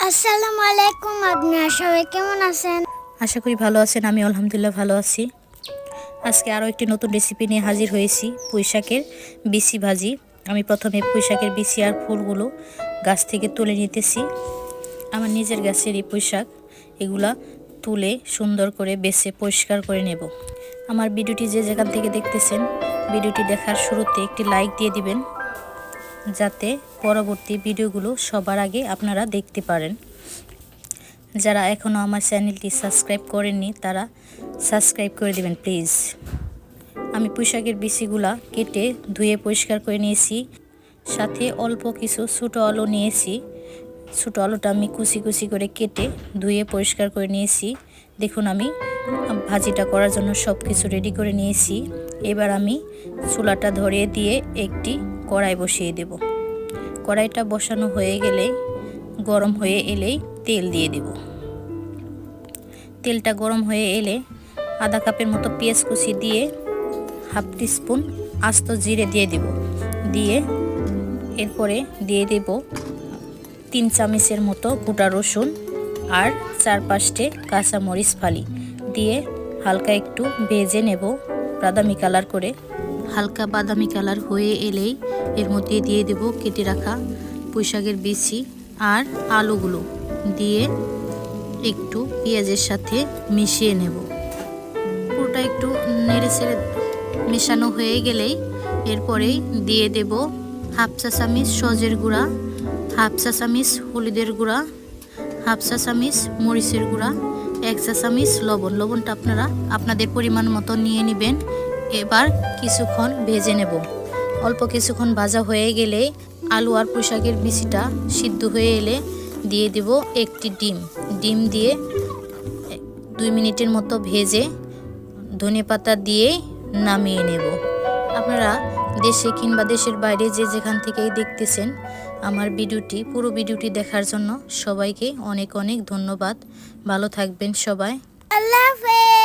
আসসালামু আলাইকুম, আপনারা সবাই কেমন আছেন? আশা করি ভালো আছেন। আমি আলহামদুলিল্লাহ ভালো আছি। আজকে আরও একটি নতুন রেসিপি নিয়ে হাজির হয়েছি, পুঁইশাকের বিচি ভাজি। আমি প্রথমে পুঁইশাকের বিচি আর ফুলগুলো গাছ থেকে তুলে নিতেছি। আমার নিজের গাছের এই পুঁইশাক, এগুলা তুলে সুন্দর করে বেছে পরিষ্কার করে নেব। আমার ভিডিওটি যে যেখান থেকে দেখতেছেন, ভিডিওটি দেখার শুরুতে একটি লাইক দিয়ে দিবেন, যাতে পরবর্তী ভিডিওগুলো সবার আগে আপনারা দেখতে পারেন। যারা এখনও আমার চ্যানেলটি সাবস্ক্রাইব করেননি তারা সাবস্ক্রাইব করে দিবেন প্লিজ। আমি পুঁইশাকের বিচিগুলা কেটে ধুয়ে পরিষ্কার করে নিয়েছি। সাথে অল্প কিছু ছোটো আলু নিয়েছি। ছোটো আলুটা আমি কুচি কুচি করে কেটে ধুয়ে পরিষ্কার করে নিয়েছি। দেখুন, আমি ভাজিটা করার জন্য সব কিছু রেডি করে নিয়েছি। এবার আমি চুলাটা ধরিয়ে দিয়ে একটি কড়াই বসিয়ে দেব। কড়াইটা বসানো হয়ে গেলে, গরম হয়ে এলেই তেল দিয়ে দেব। তেলটা গরম হয়ে এলে আধা কাপের মতো পেঁয়াজ কুচি দিয়ে হাফ টিস্পুন আস্ত জিরে দিয়ে দেব। দিয়ে এরপরে দিয়ে দেব 3 চামচের মতো গোটা রসুন আর 4-5টে কাঁচামরিচ ফালি দিয়ে হালকা একটু ভেজে নেব বাদামি কালার করে। হালকা বাদামি কালার হয়ে এলেই এর মধ্যে দিয়ে দেব কেটে রাখা পুঁইশাকের বিচি আর আলুগুলো দিয়ে একটু পেঁয়াজের সাথে মিশিয়ে নেব। পুরোটা একটু নেড়ে চেড়ে মেশানো হয়ে গেলেই এরপরেই দিয়ে দেব হাফ চা চামচ সজের গুঁড়া, হাফ চা চামচ হলুদের গুঁড়া, হাফ চা চামচ মরিচের গুঁড়া, 1 চা চামচ লবণ। লবণটা আপনারা আপনাদের পরিমাণ মতো নিয়ে নেবেন। এবার কিছুক্ষণ ভেজে নেব। অল্প কিছুক্ষণ ভাজা হয়ে গেলে আলু আর পুঁইশাকের বিচিটা সিদ্ধ হয়ে এলে দিয়ে দেব একটি ডিম দিয়ে 2 মিনিটের মতো ভেজে ধনেপাতা দিয়ে নামিয়ে নেব। আপনারা দেশে কিংবা দেশের বাইরে যে যেখান থেকেই দেখতেছেন আমার ভিডিওটি, পুরো ভিডিওটি দেখার জন্য সবাইকে অনেক অনেক ধন্যবাদ। ভালো থাকবেন সবাই। আল্লাহ হাফেজ।